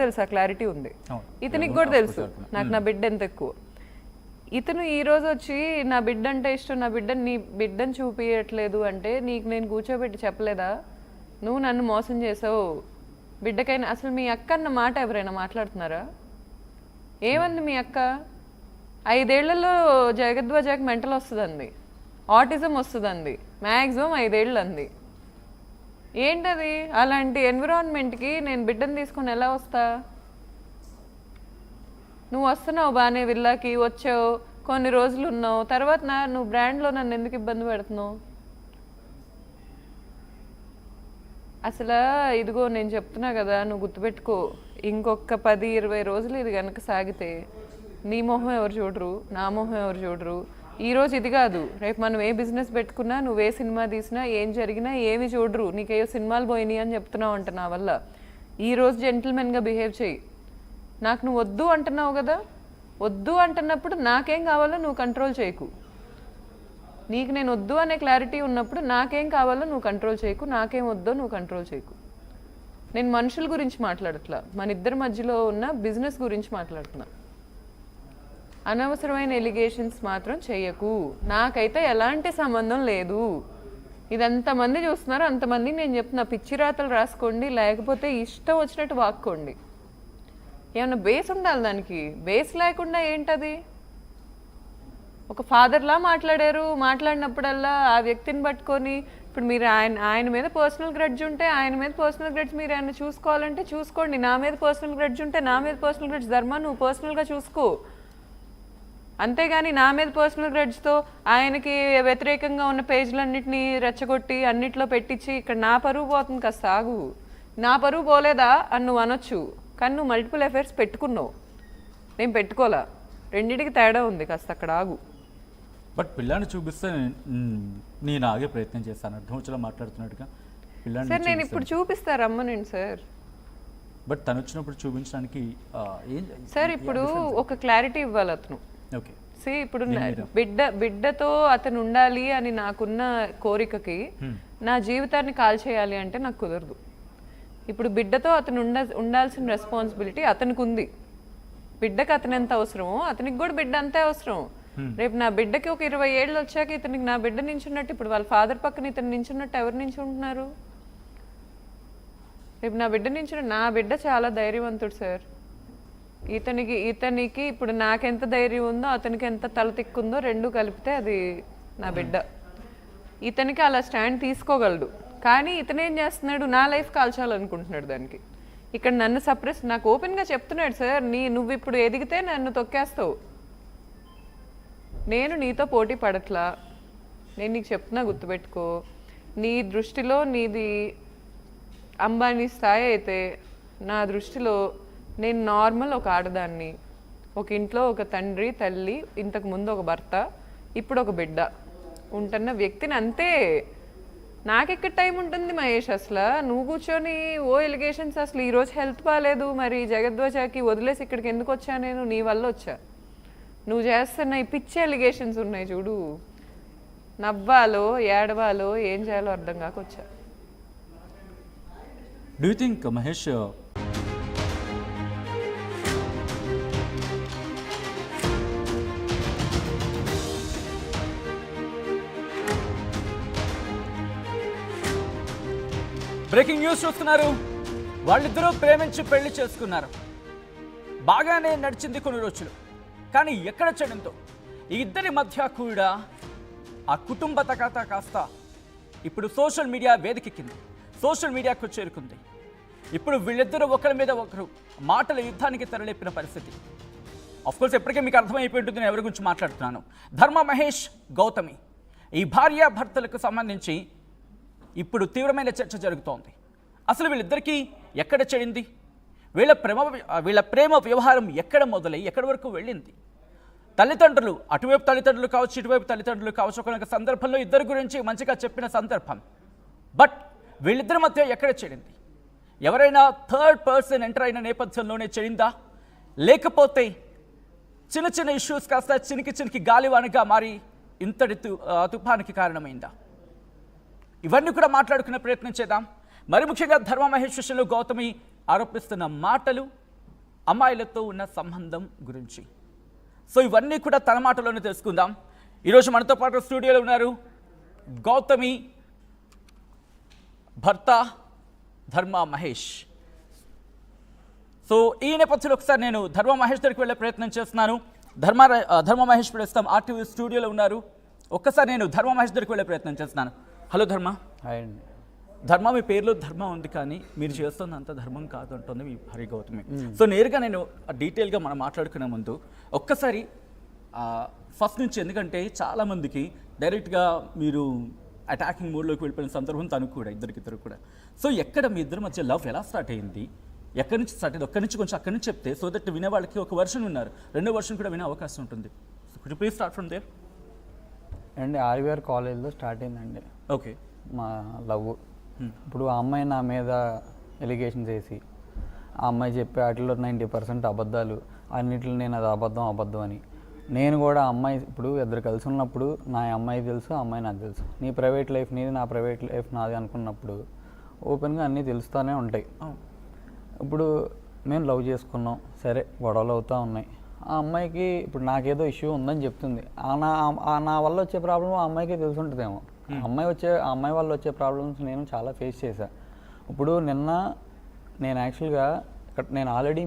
తెలుసు, ఆ క్లారిటీ ఉంది. ఇతనికి కూడా తెలుసు నాకు నా బిడ్డ ఎంత ఎక్కువ. ఇతను ఈ రోజు వచ్చి నా బిడ్డ అంటే ఇష్టం, నా బిడ్డ నీ బిడ్డను చూపించట్లేదు అంటే నీకు నేను కూర్చోబెట్టి చెప్పలేదా నువ్వు నన్ను మోసం చేసావు బిడ్డకైనా? అసలు మీ అక్క అన్న మాట ఎవరైనా మాట్లాడుతున్నారా? ఏమంది మీ అక్క? 5 ఏళ్లలో జగద్వజాకి మెంటల్ వస్తుందండి, ఆటిజం వస్తుందండి, మ్యాక్సిమం 5 ఏళ్ళు అంది. ఏంటది? అలాంటి ఎన్విరాన్మెంట్కి నేను బిడ్డను తీసుకొని ఎలా వస్తా? నువ్వు వస్తున్నావు బాగానే, విల్లాకి వచ్చావు, కొన్ని రోజులు ఉన్నావు, తర్వాత నువ్వు బ్రాండ్లో నన్ను ఎందుకు ఇబ్బంది పెడుతున్నావు? అసలు ఇదిగో నేను చెప్తున్నా కదా, నువ్వు గుర్తుపెట్టుకో, ఇంకొక 10-20 రోజులు ఇది కనుక సాగితే నీ మొహం ఎవరు చూడరు, నా మొహం ఎవరు చూడరు. ఈరోజు ఇది కాదు, రేపు మనం ఏ బిజినెస్ పెట్టుకున్నా, నువ్వు ఏ సినిమా తీసినా, ఏం జరిగినా ఏమి చూడరు. నీకేయో సినిమాలు పోయినాయి అని చెప్తున్నావు అంట నా వల్ల. ఈరోజు జెంటిల్మెన్గా బిహేవ్ చేయి. నాకు నువ్వు వద్దు అంటున్నావు కదా, వద్దు అంటున్నప్పుడు నాకేం కావాలో నువ్వు కంట్రోల్ చేయకు. నీకు నేను వద్దు అనే క్లారిటీ ఉన్నప్పుడు నాకేం కావాలో నువ్వు కంట్రోల్ చేయకు, నాకేం వద్దో నువ్వు కంట్రోల్ చేయకు. నేను మనుషుల గురించి మాట్లాడట్లా, మన ఇద్దరి మధ్యలో ఉన్న బిజినెస్ గురించి మాట్లాడుతున్నా. అనవసరమైన ఎలిగేషన్స్ మాత్రం చెయ్యకు. నాకైతే ఎలాంటి సంబంధం లేదు. ఇది ఎంతమంది చూస్తున్నారు అంతమంది నేను చెప్తున్నా, పిచ్చి రాతలు రాసుకోండి, లేకపోతే ఇష్టం వచ్చినట్టు వాక్కోండి. ఏమన్నా బేస్ ఉండాలి దానికి. బేస్ లేకుండా ఏంటది? ఒక ఫాదర్లా మాట్లాడారు, మాట్లాడినప్పుడల్లా ఆ వ్యక్తిని పట్టుకొని ఇప్పుడు మీరు ఆయన మీద పర్సనల్ గ్రడ్జ్ ఉంటే ఆయన మీద పర్సనల్ గ్రడ్జ్ మీరు ఏమైనా చూసుకోవాలంటే చూసుకోండి. నా మీద పర్సనల్ గ్రడ్జ్ ఉంటే నా మీద పర్సనల్ గ్రడ్జ్ ధర్మ నువ్వు పర్సనల్గా చూసుకో. అంతేగాని నా మీద పర్సనల్ గ్రడ్జ్తో ఆయనకి వ్యతిరేకంగా ఉన్న పేజీలన్నింటినీ రెచ్చగొట్టి అన్నిట్లో పెట్టించి ఇక్కడ నా పరువు పోతుంది. కాస్త ఆగు. నా పరువు పోలేదా అని నువ్వు అనొచ్చు, కానీ నువ్వు మల్టిపుల్ అఫైర్స్ పెట్టుకున్నావు, నేను పెట్టుకోలే. రెండింటికి తేడా ఉంది, కాస్త అక్కడ ఆగు. బట్ పిల్లాన్ని చూపిస్తే నేను ఆగే ప్రయత్నం చేస్తాను, అర్థం వచ్చేలా మాట్లాడుతున్నట్టుగా. పిల్లాన్ని సార్ నేను ఇప్పుడు చూపిస్తా, రమ్మనండి సార్. బట్ తను వచ్చినప్పుడు చూపించడానికి సార్ ఇప్పుడు ఒక క్లారిటీ ఇవ్వాలి అతను. ఓకే సి ఇప్పుడు బిడ్డతో అతను ఉండాలి అని నాకున్న కోరికకి నా జీవితాన్ని కాల్ చేయాలి అంటే నాకు కుదరదు. ఇప్పుడు బిడ్డతో అతను ఉండాల్సిన రెస్పాన్సిబిలిటీ అతనికి ఉంది. బిడ్డకి అతను ఎంత అవసరమో అతనికి కూడా బిడ్డ అంతే అవసరం. రేపు నా బిడ్డకి ఒక 20 ఏళ్ళు వచ్చాక ఇతనికి నా బిడ్డ నించున్నట్టు, ఇప్పుడు వాళ్ళ ఫాదర్ పక్కన ఇతను నించున్నట్టు ఎవరు నించుంటున్నారు? రేపు నా బిడ్డ నా బిడ్డ చాలా ధైర్యవంతుడు సార్. ఇతనికి ఇప్పుడు నాకెంత ధైర్యం ఉందో అతనికి ఎంత తల తిక్కుందో రెండు కలిపితే అది నా బిడ్డ. ఇతనికి అలా స్టాండ్ తీసుకోగలడు, కానీ ఇతనేం చేస్తున్నాడు, నా లైఫ్ కాల్చాలనుకుంటున్నాడు దానికి. ఇక్కడ నన్ను సప్రెస్, నాకు ఓపెన్గా చెప్తున్నాడు సార్, నువ్వు ఇప్పుడు ఎదిగితే నన్ను తొక్కేస్తావు, నేను నీతో పోటీ పడట్లా, నేను నీకు చెప్తున్నా గుర్తుపెట్టుకో. నీ దృష్టిలో నీది అంబానీ స్థాయి అయితే నా దృష్టిలో నేను నార్మల్ ఒక ఆడదాన్ని, ఒక ఇంట్లో ఒక తండ్రి తల్లి, ఇంతకు ముందు ఒక భర్త, ఇప్పుడు ఒక బిడ్డ ఉంటున్న వ్యక్తిని అంతే. నాకెక్కడ టైం ఉంటుంది మహేష్? అసలు నువ్వు కూర్చొని ఓ ఎలిగేషన్స్, అసలు ఈరోజు హెల్త్ బాగాలేదు, మరి జగద్వజాకి వదిలేసి ఇక్కడికి ఎందుకు వచ్చా? నేను నీ వల్ల వచ్చా. నువ్వు చేస్తున్న ఈ పిచ్చి ఎలిగేషన్స్ ఉన్నాయి చూడు, నవ్వాలో ఏడవాలో ఏం చేయాలో అర్థం కాక వచ్చా. Do you think Mahesh breaking news చూస్తున్నారు. వాళ్ళిద్దరూ ప్రేమించి పెళ్లి చేసుకున్నారు, బాగానే నడిచింది కొన్ని రోజులు. కానీ ఎక్కడ చెడంతో ఈ ఇద్దరి మధ్య కూడా ఆ కుటుంబ తగాదా కాస్త ఇప్పుడు సోషల్ మీడియా వేదికెక్కింది, సోషల్ మీడియాకు చేరుకుంది. ఇప్పుడు వీళ్ళిద్దరూ ఒకరి మీద ఒకరు మాటల యుద్ధానికి తెరలేపిన పరిస్థితి. అఫ్కోర్స్ ఎప్పటికే మీకు అర్థమైపోయి ఉంటుంది నేను ఎవరి గురించి మాట్లాడుతున్నాను. ధర్మ మహేష్, గౌతమి, ఈ భార్యాభర్తలకు సంబంధించి ఇప్పుడు తీవ్రమైన చర్చ జరుగుతోంది. అసలు వీళ్ళిద్దరికీ ఎక్కడ చెడింది? వీళ్ళ ప్రేమ వ్యవహారం ఎక్కడ మొదలై ఎక్కడి వరకు వెళ్ళింది? తల్లిదండ్రులు, అటువైపు తల్లిదండ్రులు కావచ్చు, ఇటువైపు తల్లిదండ్రులు కావచ్చు, ఒక సందర్భంలో ఇద్దరి గురించి మంచిగా చెప్పిన సందర్భం. బట్ వీళ్ళిద్దరి మధ్య ఎక్కడ చెడింది? ఎవరైనా థర్డ్ పర్సన్ ఎంటర్ అయిన నేపథ్యంలోనే చెడిందా, లేకపోతే చిన్న చిన్న ఇష్యూస్ కాస్త చినికి గాలివానగా మారి ఇంతటి తుఫానికి కారణమైందా? ఇవన్నీ కూడా మాట్లాడుకునే ప్రయత్నం చేద్దాం. మరి ముఖ్యంగా ధర్మ మహేష్ విషయంలో గౌతమి ఆరోపిస్తున్న మాటలు, అమ్మాయిలతో ఉన్న సంబంధం గురించి. సో ఇవన్నీ కూడా తన మాటలోనే తెలుసుకుందాం. ఈరోజు మనతో పాటు స్టూడియోలో ఉన్నారు గౌతమి భర్త ధర్మ మహేష్. సో ఈ నేపథ్యంలో ఒకసారి నేను ధర్మ మహేష్ దగ్గరికి వెళ్ళే ప్రయత్నం చేస్తున్నాను. ధర్మ మహేష్ ప్రస్తుతం ఆర్టీవీ స్టూడియోలో ఉన్నారు. ఒక్కసారి నేను ధర్మ మహేష్ దగ్గరికి వెళ్ళే ప్రయత్నం చేస్తున్నాను. హలో ధర్మ. హాయ్ అండి. ధర్మ, మీ పేరులో ధర్మ ఉంది కానీ మీరు చేస్తుంది అంత ధర్మం కాదు అంటుంది మీ హరి గౌతమి. సో నేరుగా నేను డీటెయిల్గా మనం మాట్లాడుకునే ముందు ఒక్కసారి ఫస్ట్ నుంచి, ఎందుకంటే చాలామందికి డైరెక్ట్గా మీరు అటాకింగ్ మోడ్లోకి వెళ్ళిపోయిన సందర్భం తనకు కూడా, ఇద్దరు కూడా. సో ఎక్కడ మీ ఇద్దరి మధ్య లవ్ ఎలా స్టార్ట్ అయింది, ఎక్కడి నుంచి స్టార్ట్ అయింది, ఒక్కడి నుంచి కొంచెం అక్కడి నుంచి చెప్తే సో దట్ వినే వాళ్ళకి ఒక వర్షన్ ఉన్నారు, రెండో వర్షన్ కూడా వినే అవకాశం ఉంటుంది. So could you please start from there. అండి ఆర్వీఆర్ కాలేజ్లో స్టార్ట్ అయిందండి ఓకే. మా లవ్. ఇప్పుడు ఆ అమ్మాయి నా మీద ఎలిగేషన్స్ వేసి, ఆ అమ్మాయి చెప్పే వాటిలో 90% అబద్ధాలు, అన్నిట్లో నేను అది అబద్ధం అని. నేను కూడా అమ్మాయి, ఇప్పుడు ఇద్దరు కలిసి ఉన్నప్పుడు నా అమ్మాయి తెలుసు, ఆ అమ్మాయి నాకు తెలుసు. నీ ప్రైవేట్ లైఫ్ నీది, నా ప్రైవేట్ లైఫ్ నాది అనుకున్నప్పుడు ఓపెన్గా అన్నీ తెలుస్తూనే ఉంటాయి. ఇప్పుడు మేము లవ్ చేసుకున్నాం, సరే గొడవలు అవుతూ ఉన్నాయి. ఆ అమ్మాయికి ఇప్పుడు నాకేదో ఇష్యూ ఉందని చెప్తుంది. నా వల్ల వచ్చే ప్రాబ్లం ఆ అమ్మాయికి తెలిసి ఉంటుందేమో. ఆ అమ్మాయి వల్ల వచ్చే ప్రాబ్లమ్స్ నేను చాలా ఫేస్ చేశాను. ఇప్పుడు నిన్న నేను యాక్చువల్గా నేను ఆల్రెడీ